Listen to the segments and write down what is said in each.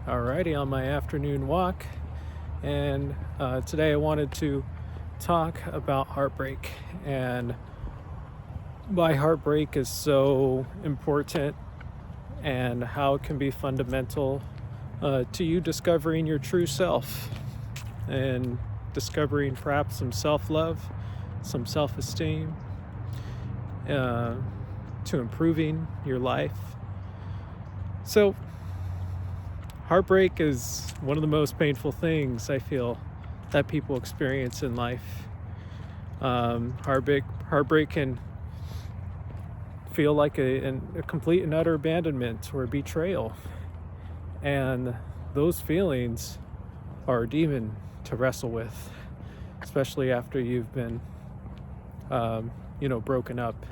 Alrighty, on my afternoon walk, and today I wanted to talk about heartbreak and why heartbreak is so important and how it can be fundamental to you discovering your true self and discovering perhaps some self-love, some self-esteem, uh, to improving your life. So heartbreak is one of the most painful things I feel that people experience in life. Heartbreak can feel like a complete and utter abandonment or betrayal. And those feelings are a demon to wrestle with, especially after you've been, broken up.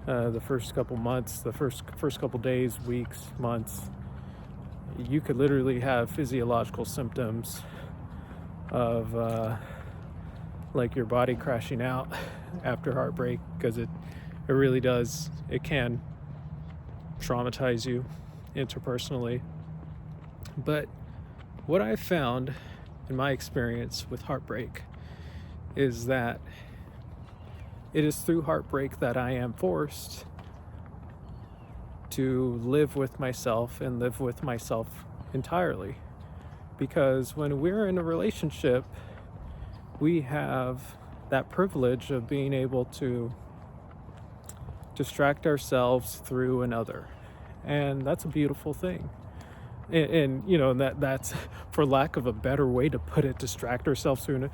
The first couple months, the first couple days, weeks, months, you could literally have physiological symptoms of like your body crashing out after heartbreak, because it really does. It can traumatize you interpersonally. But what I've found in my experience with heartbreak is that it is through heartbreak that I am forced to live with myself and live with myself entirely. Because when we're in a relationship, we have that privilege of being able to distract ourselves through another. And that's a beautiful thing. And that's for lack of a better way to put it, distract ourselves through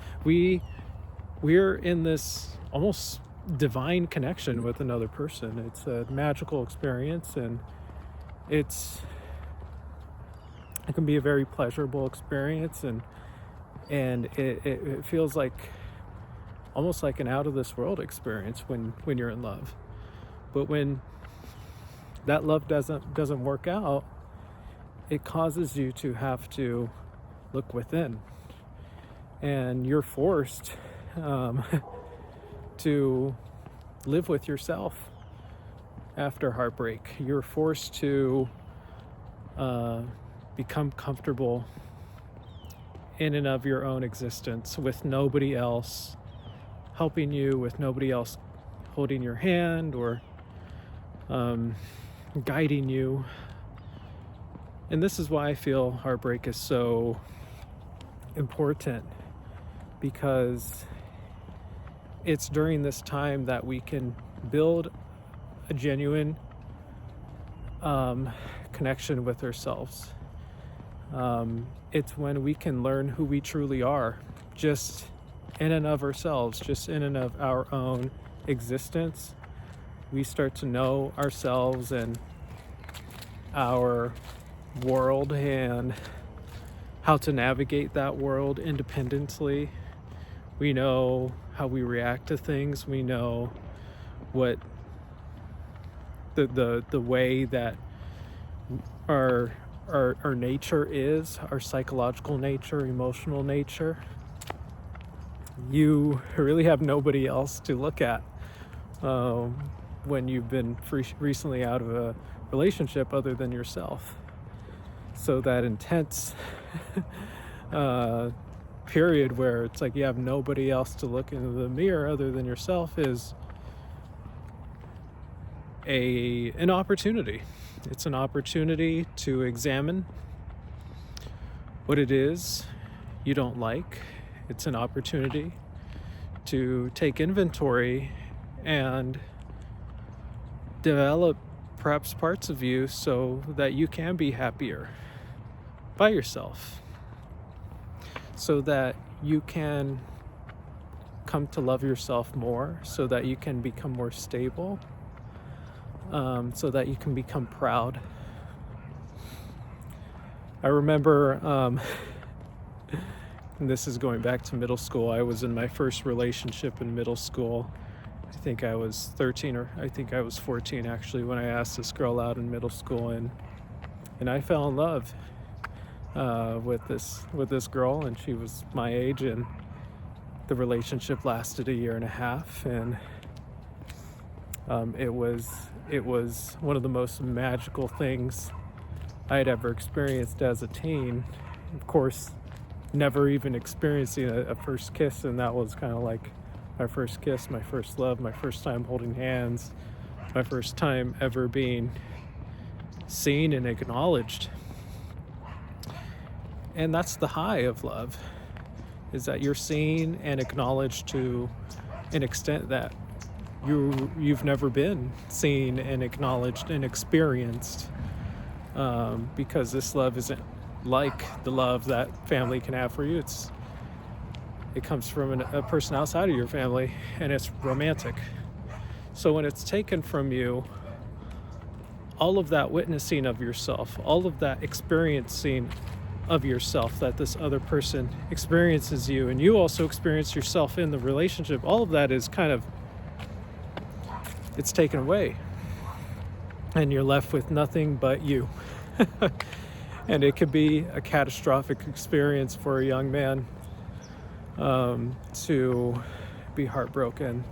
we're in this almost divine connection with another person. It's a magical experience, and it can be a very pleasurable experience, and it feels like almost like an out of this world experience when you're in love. But when that love doesn't work out, it causes you to have to look within, and you're forced to live with yourself after heartbreak. You're forced to become comfortable in and of your own existence, with nobody else helping you, with nobody else holding your hand or guiding you. And this is why I feel heartbreak is so important, because it's during this time that we can build a genuine connection with ourselves. It's when we can learn who we truly are, just in and of ourselves, just in and of our own existence. We start to know ourselves and our world and how to navigate that world independently. We know how we react to things. We know what the way that our nature is, our psychological nature, emotional nature. You really have nobody else to look at when you've been recently out of a relationship other than yourself. So that intense period where it's like you have nobody else to look into the mirror other than yourself is an opportunity. It's an opportunity to examine what it is you don't like. It's an opportunity to take inventory and develop perhaps parts of you so that you can be happier by yourself, so that you can come to love yourself more, so that you can become more stable, so that you can become proud. I remember, and this is going back to middle school, I was in my first relationship in middle school. I think I was 13, or I think I was 14 actually, when I asked this girl out in middle school, and I fell in love with this girl, and she was my age, and the relationship lasted a year and a half, and it was one of the most magical things I had ever experienced as a teen. Of course, never even experiencing a first kiss, and that was kind of like my first kiss, my first love, my first time holding hands, my first time ever being seen and acknowledged. And that's the high of love, is that you're seen and acknowledged to an extent that you've never been seen and acknowledged and experienced, because this love isn't like the love that family can have for you. It comes from a person outside of your family, and it's romantic. So when it's taken from you, all of that witnessing of yourself, all of that experiencing of yourself that this other person experiences you, and you also experience yourself in the relationship, all of that is kind of, it's taken away, and you're left with nothing but you. And it could be a catastrophic experience for a young man to be heartbroken.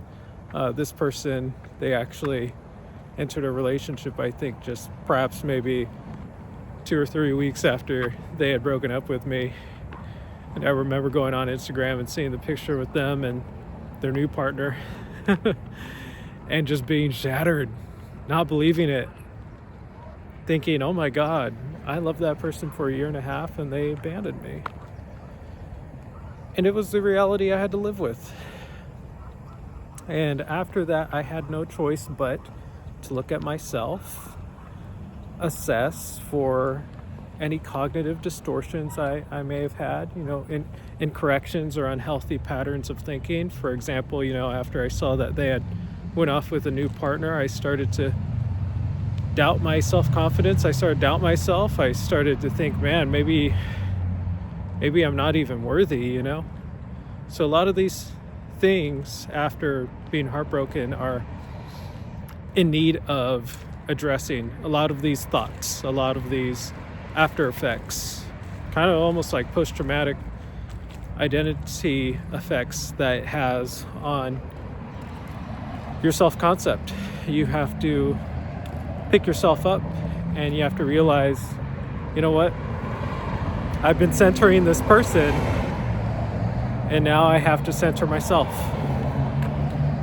This person, they actually entered a relationship, I think, just perhaps maybe 2 or 3 weeks after they had broken up with me. And I remember going on Instagram and seeing the picture with them and their new partner and just being shattered, not believing it, thinking, oh my God, I loved that person for 1.5 years and they abandoned me. And it was the reality I had to live with. And after that, I had no choice but to look at myself, assess for any cognitive distortions I may have had, in corrections or unhealthy patterns of thinking. For example, after I saw that they had went off with a new partner, I started to doubt my self-confidence. I started to doubt myself. I started to think, man, maybe I'm not even worthy, So a lot of these things after being heartbroken are in need of addressing. A lot of these thoughts, a lot of these after effects, kind of almost like post-traumatic identity effects that it has on your self-concept. You have to pick yourself up and you have to realize, you know what? I've been centering this person and now I have to center myself.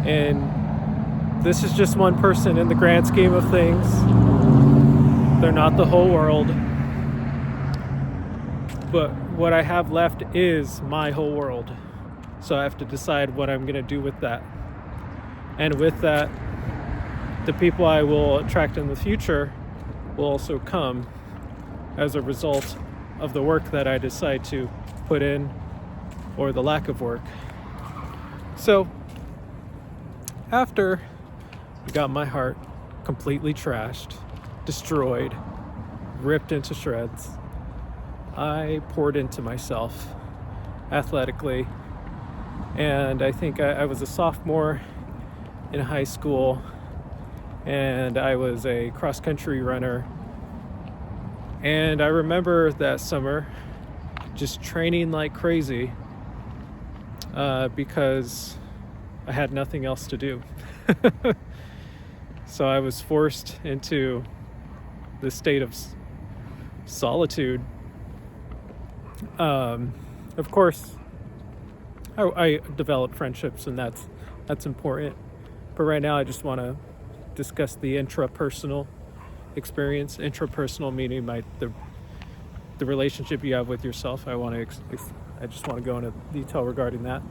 And this is just one person in the grand scheme of things. They're not the whole world. But what I have left is my whole world. So I have to decide what I'm going to do with that. And with that, the people I will attract in the future will also come as a result of the work that I decide to put in, or the lack of work. So after I got my heart completely trashed, destroyed, ripped into shreds, I poured into myself athletically. And I think I was a sophomore in high school, and I was a cross-country runner. And I remember that summer just training like crazy because I had nothing else to do. So I was forced into this state of solitude. Of course, I developed friendships, and that's important. But right now, I just want to discuss the intrapersonal experience. Intrapersonal meaning the relationship you have with yourself. I just want to go into detail regarding that.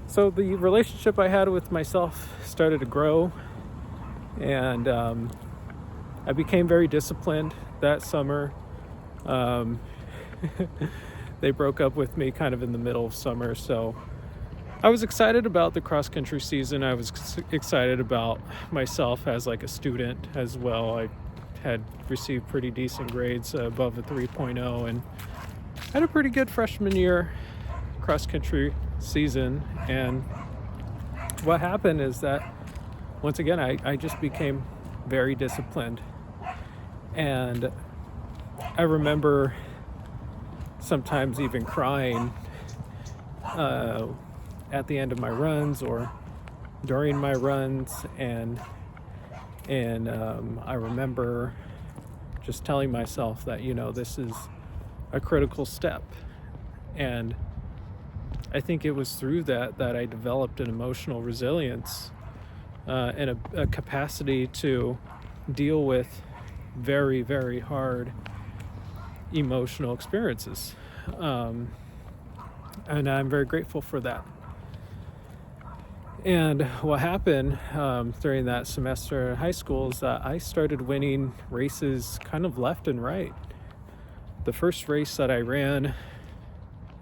So the relationship I had with myself started to grow, and I became very disciplined that summer. They broke up with me kind of in the middle of summer, so I was excited about the cross-country season. I was excited about myself as like a student as well. I had received pretty decent grades, above a 3.0, and had a pretty good freshman year cross-country season. And what happened is that, once again, I just became very disciplined. And I remember sometimes even crying at the end of my runs or during my runs, and I remember just telling myself that, this is a critical step. And I think it was through that I developed an emotional resilience, and a capacity to deal with very, very hard emotional experiences. And I'm very grateful for that. And what happened during that semester in high school is that I started winning races kind of left and right. The first race that I ran at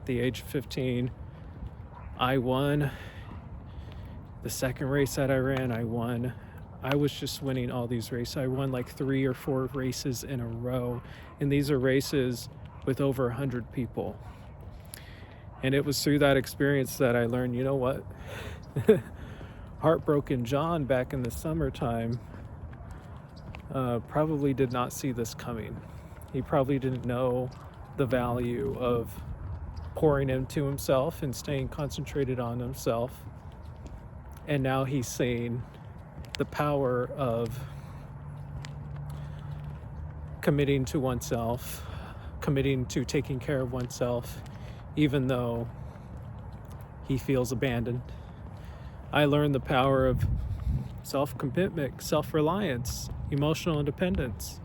the age of 15, I won. The second race that I ran, I won. I was just winning all these races. I won like 3 or 4 races in a row. And these are races with over 100 people. And it was through that experience that I learned, you know what? Heartbroken John back in the summertime probably did not see this coming. He probably didn't know the value of pouring into himself and staying concentrated on himself. And now he's seeing the power of committing to oneself, committing to taking care of oneself, even though he feels abandoned. I learned the power of self-commitment, self-reliance, emotional independence.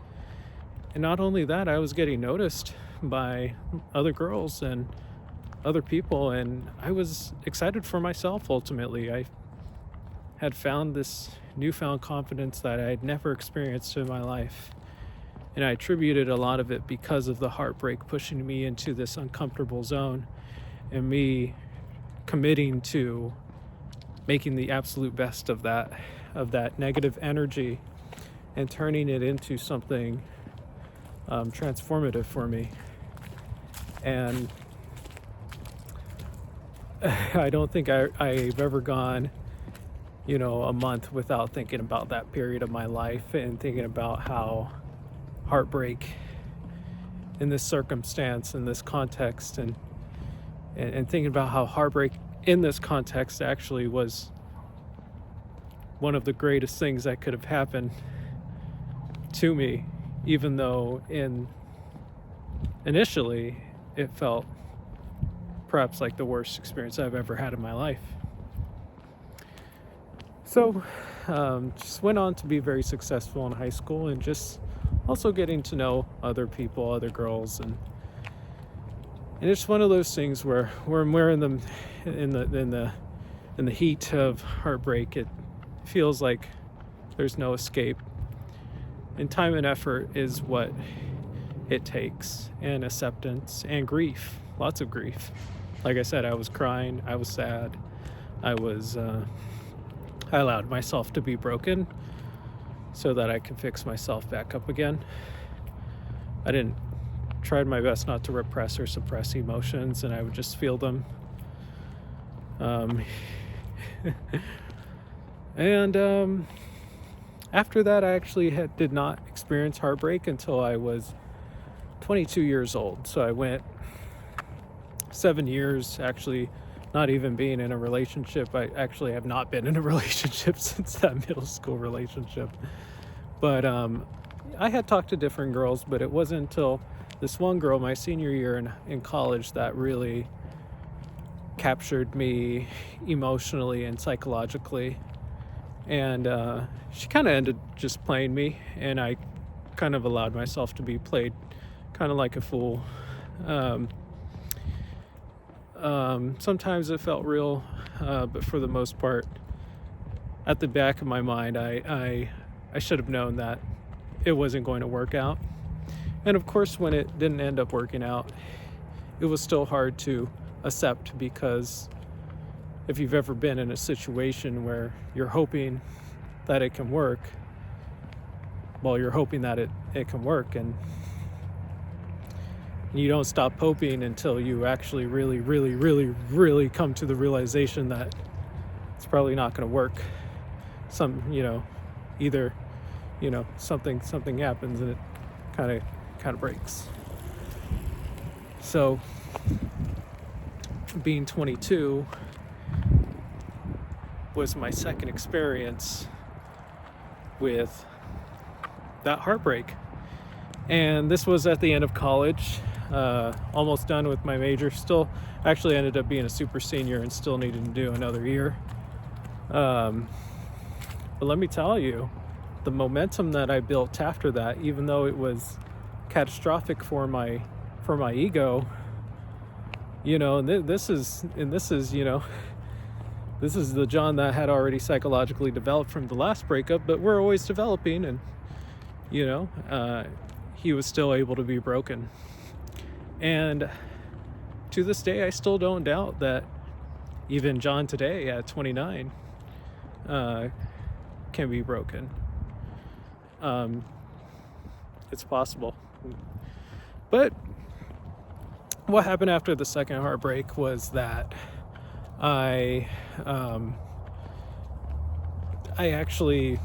And not only that, I was getting noticed by other girls and other people, and I was excited for myself ultimately. I had found this newfound confidence that I had never experienced in my life. And I attributed a lot of it because of the heartbreak pushing me into this uncomfortable zone and me committing to making the absolute best of that negative energy and turning it into something transformative for me. And I don't think I've ever gone, a month without thinking about that period of my life and thinking about how heartbreak in this circumstance, in this context, and thinking about how heartbreak in this context actually was one of the greatest things that could have happened to me, even though initially it felt perhaps like the worst experience I've ever had in my life. So just went on to be very successful in high school, and just also getting to know other people, other girls, and it's one of those things where when we're in the heat of heartbreak, it feels like there's no escape, and time and effort is what it takes, and acceptance and grief, lots of grief. Like I said, I was crying, I was sad, I allowed myself to be broken so that I can fix myself back up again. I tried my best not to repress or suppress emotions, and I would just feel them. After that, I actually did not experience heartbreak until I was 22 years old. So I went 7 years actually not even being in a relationship. I actually have not been in a relationship since that middle school relationship. But I had talked to different girls, but it wasn't until this one girl my senior year in college that really captured me emotionally and psychologically. And she kind of ended just playing me, and I kind of allowed myself to be played kind of like a fool. Sometimes it felt real, but for the most part, at the back of my mind, I should have known that it wasn't going to work out. And of course, when it didn't end up working out, it was still hard to accept, because if you've ever been in a situation where you're hoping that it can work, well, you're hoping that it can work, and you don't stop hoping until you actually really, really, really, really come to the realization that it's probably not going to work. Either, something happens and it kind of breaks. So being 22 was my second experience with that heartbreak. And this was at the end of college, almost done with my major. Still, actually ended up being a super senior and still needed to do another year. But let me tell you, the momentum that I built after that, even though it was catastrophic for my ego, and this is this is the John that had already psychologically developed from the last breakup, but we're always developing, and he was still able to be broken. And to this day, I still don't doubt that even John today at 29 can be broken. It's possible. But what happened after the second heartbreak was that I actually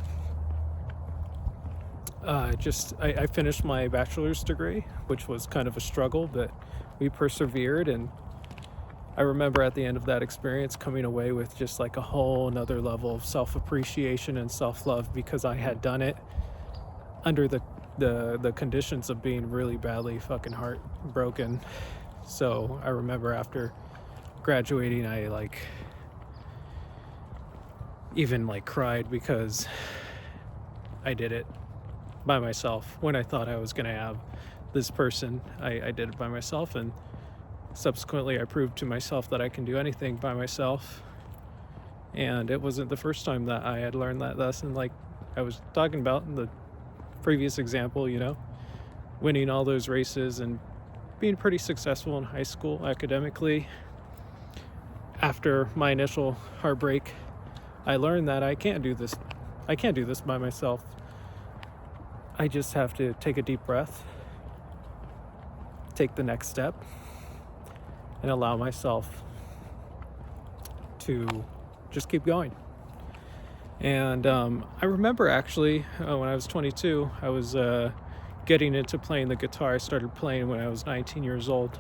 I finished my bachelor's degree, which was kind of a struggle, but we persevered. And I remember at the end of that experience coming away with just like a whole another level of self-appreciation and self-love, because I had done it under the conditions of being really badly fucking heartbroken. So I remember after graduating, I even cried because I did it by myself. When I thought I was going to have this person, I did it by myself, and subsequently I proved to myself that I can do anything by myself. And it wasn't the first time that I had learned that lesson, like I was talking about in the previous example, winning all those races and being pretty successful in high school academically. After my initial heartbreak, I learned that I can't do this by myself. I just have to take a deep breath, take the next step, and allow myself to just keep going. And I remember actually when I was 22, I was getting into playing the guitar. I started playing when I was 19 years old.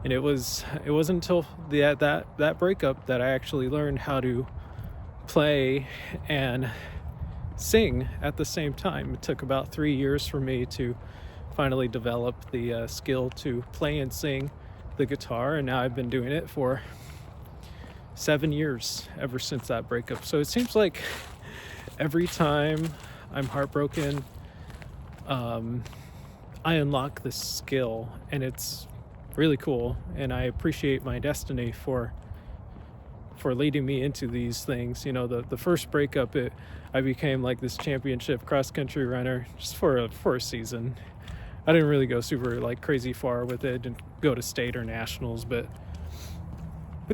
And it wasn't until that breakup that I actually learned how to play and sing at the same time. It took about 3 years for me to finally develop the skill to play and sing the guitar, and now I've been doing it for 7 years ever since that breakup. So it seems like every time I'm heartbroken, I unlock this skill, and it's really cool, and I appreciate my destiny for leading me into these things. The first breakup, I became like this championship cross-country runner just for a season. I didn't really go super crazy far with it and go to state or nationals, but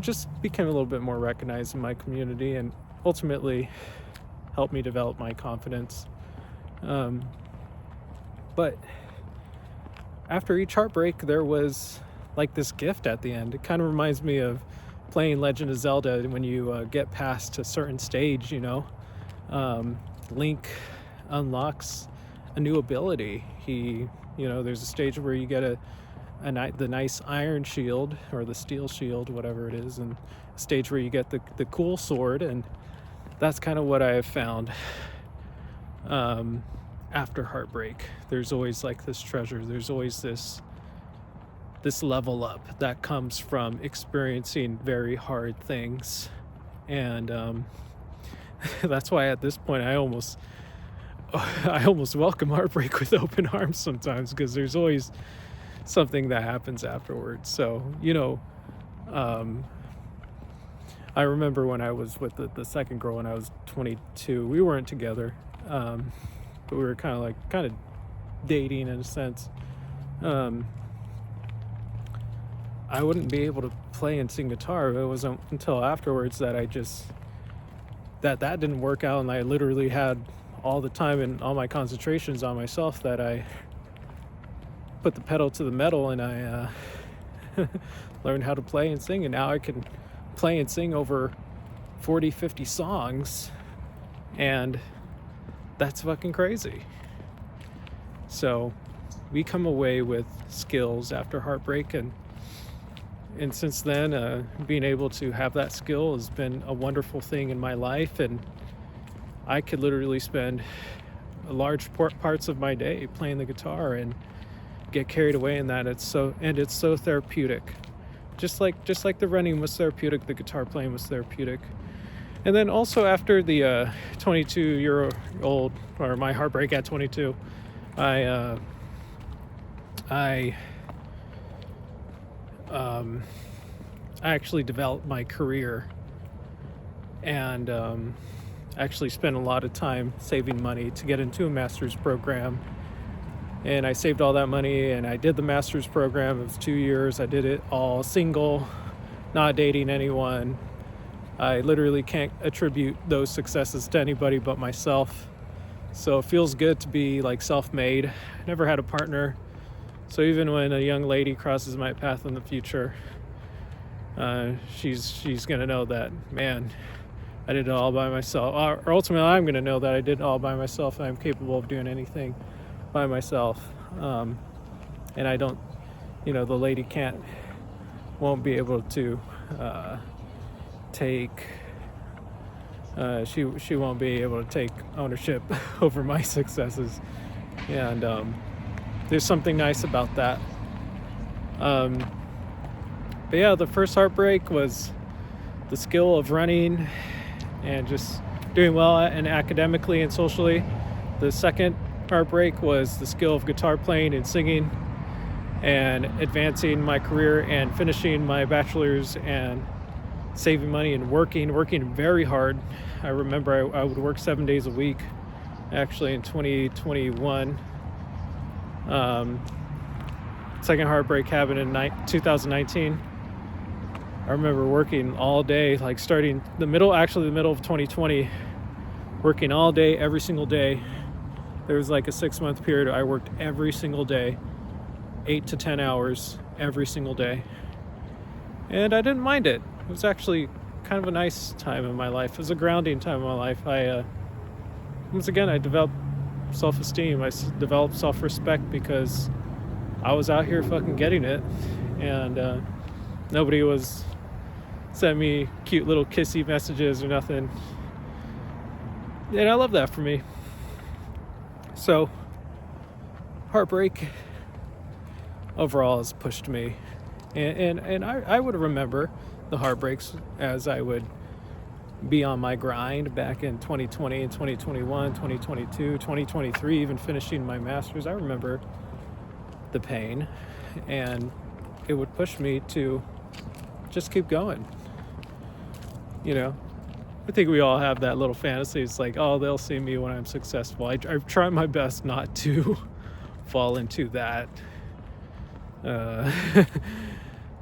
just became a little bit more recognized in my community, and ultimately helped me develop my confidence. But after each heartbreak, there was this gift at the end. It kind of reminds me of playing Legend of Zelda. When you get past a certain stage, Link unlocks a new ability. There's a stage where you get the nice iron shield, or the steel shield, whatever it is, and a stage where you get the cool sword. And that's kind of what I have found after heartbreak. There's always this treasure. There's always this level up that comes from experiencing very hard things. And that's why at this point I almost welcome heartbreak with open arms sometimes, because there's always something that happens afterwards. So I remember when I was with the second girl when I was 22. We weren't together, but we were kind of dating in a sense. I wouldn't be able to play and sing guitar. It wasn't until afterwards that that didn't work out, and I literally had all the time and all my concentrations on myself that I put the pedal to the metal, and I learned how to play and sing. And now I can play and sing over 40, 50 songs, and that's fucking crazy. So we come away with skills after heartbreak, and since then, being able to have that skill has been a wonderful thing in my life. And I could literally spend large parts of my day playing the guitar and get carried away in that. It's so therapeutic. Just like the running was therapeutic, the guitar playing was therapeutic. And then also after the 22-year-old, or my heartbreak at 22, I actually developed my career and actually spent a lot of time saving money to get into a master's program. And I saved all that money and I did the master's program. It was 2 years. I did it all single, not dating anyone. I literally can't attribute those successes to anybody but myself. So it feels good to be like self-made. I never had a partner. So even when a young lady crosses my path in the future, she's gonna know that, man, I did it all by myself. Or ultimately, I'm gonna know that I did it all by myself and I'm capable of doing anything by myself. And I don't, the lady won't be able to she won't be able to take ownership over my successes. And there's something nice about that. But yeah, the first heartbreak was the skill of running and just doing well and academically and socially. The second heartbreak was the skill of guitar playing and singing and advancing my career and finishing my bachelor's and saving money and working very hard. I remember I would work 7 days a week, actually, in 2021. Second heartbreak happened in 2019. I remember working all day, like starting the middle of 2020, working all day, every single day. There was like a 6-month period I worked every single day, 8 to 10 hours every single day. And I didn't mind it. It was actually kind of a nice time in my life. It was a grounding time in my life. Once again, I developed self-esteem. I developed self-respect because I was out here fucking getting it. And nobody was sending me cute little kissy messages or nothing. And I love that for me. So, heartbreak overall has pushed me. And I would remember the heartbreaks as I would be on my grind back in 2020 and 2021, 2022, 2023, even finishing my master's. I remember the pain, and it would push me to just keep going. I think we all have that little fantasy. It's like, oh, they'll see me when I'm successful. I've tried my best not to fall into that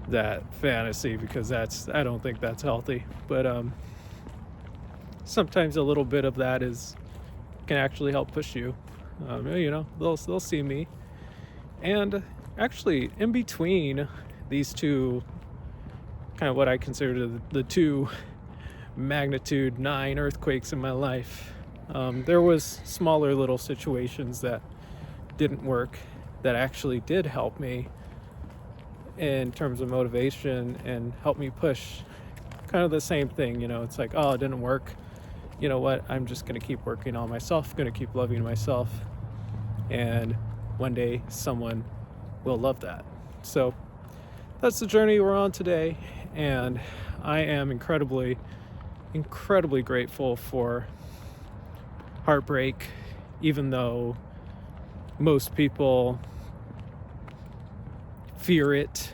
that fantasy, because I don't think that's healthy. But sometimes a little bit of that can actually help push you. They'll see me. And actually, in between these two, kind of what I consider the two magnitude 9 earthquakes in my life, there was smaller little situations that didn't work that actually did help me in terms of motivation and help me push. Kind of the same thing, it's like, oh, it didn't work. You know what? I'm just going to keep working on myself, going to keep loving myself. And one day someone will love that. So that's the journey we're on today. And I am incredibly grateful for heartbreak, even though most people fear it.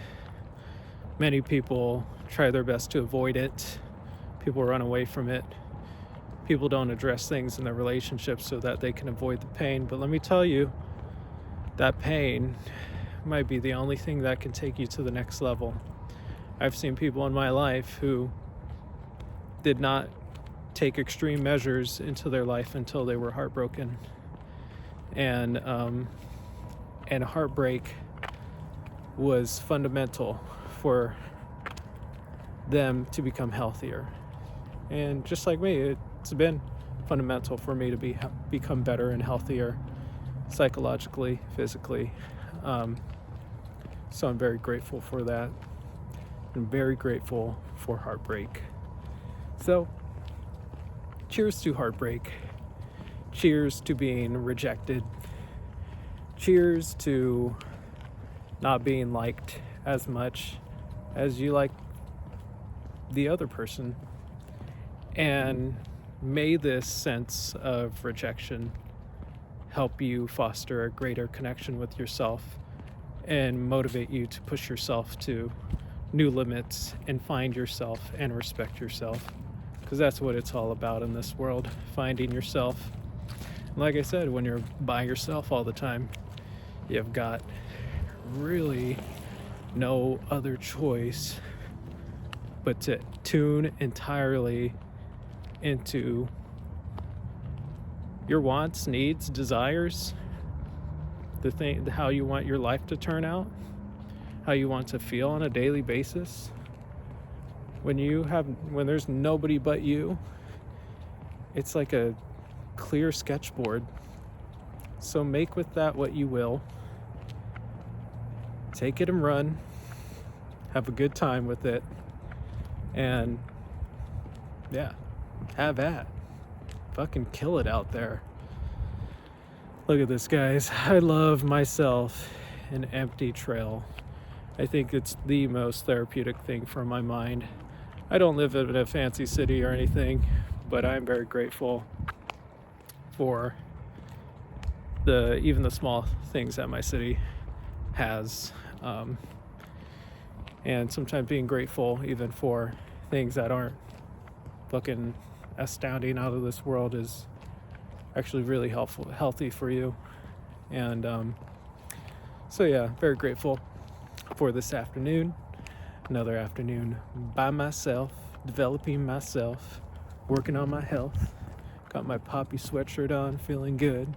Many people try their best to avoid it. People run away from it. People don't address things in their relationships so that they can avoid the pain. But let me tell you, that pain might be the only thing that can take you to the next level. I've seen people in my life who did not take extreme measures into their life until they were heartbroken. And heartbreak was fundamental for them to become healthier. And just like me, it's been fundamental for me to become better and healthier psychologically, physically. So I'm very grateful for that. I'm very grateful for heartbreak. So cheers to heartbreak. cheers to being rejected. Cheers to not being liked as much as you like the other person. And may this sense of rejection help you foster a greater connection with yourself and motivate you to push yourself to new limits and find yourself and respect yourself, because that's what it's all about in this world, finding yourself. Like I said, when you're by yourself all the time, you've got really no other choice but to tune entirely into your wants, needs, desires, how you want your life to turn out, how you want to feel on a daily basis. When there's nobody but you, it's like a clear sketchboard. So make with that what you will. Take it and run. Have a good time with it. And yeah, have at. Fucking kill it out there. Look at this, guys. I love myself an empty trail. I think it's the most therapeutic thing for my mind. I don't live in a fancy city or anything, but I'm very grateful for even the small things that my city has. And sometimes being grateful even for things that aren't fucking astounding out of this world is actually really healthy for you. And so yeah, very grateful for this afternoon. Another afternoon by myself, developing myself, working on my health. Got my poppy sweatshirt on, feeling good.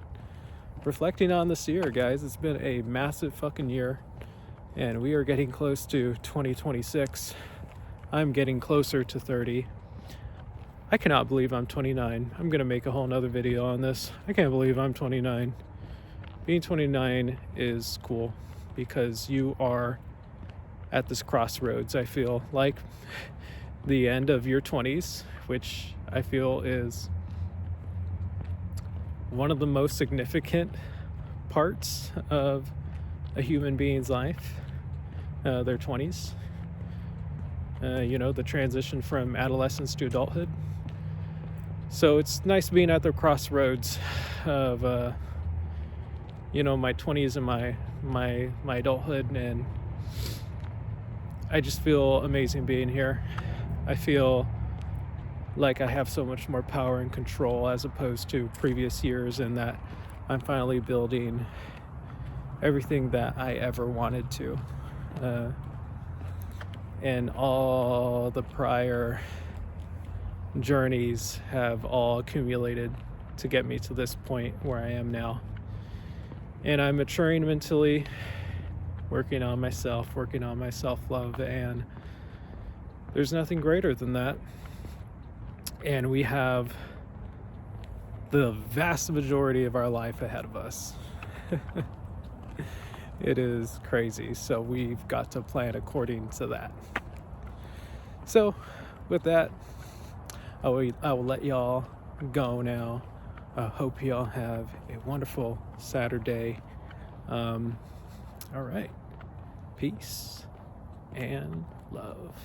Reflecting on this year, guys. It's been a massive fucking year, and we are getting close to 2026. I'm getting closer to 30. I cannot believe I'm 29. I'm gonna make a whole nother video on this. I can't believe I'm 29. Being 29 is cool because you are at this crossroads. I feel like the end of your 20s, which I feel is one of the most significant parts of a human being's life, their 20s. The transition from adolescence to adulthood. So it's nice being at the crossroads of, my 20s and my adulthood, and I just feel amazing being here. I feel like I have so much more power and control as opposed to previous years, and that I'm finally building everything that I ever wanted to. And all the prior journeys have all accumulated to get me to this point where I am now. And I'm maturing mentally, working on myself, working on my self-love, and there's nothing greater than that. And we have the vast majority of our life ahead of us. It is crazy, so we've got to plan according to that. So with that, I will let y'all go now. I hope y'all have a wonderful Saturday. All right, peace and love.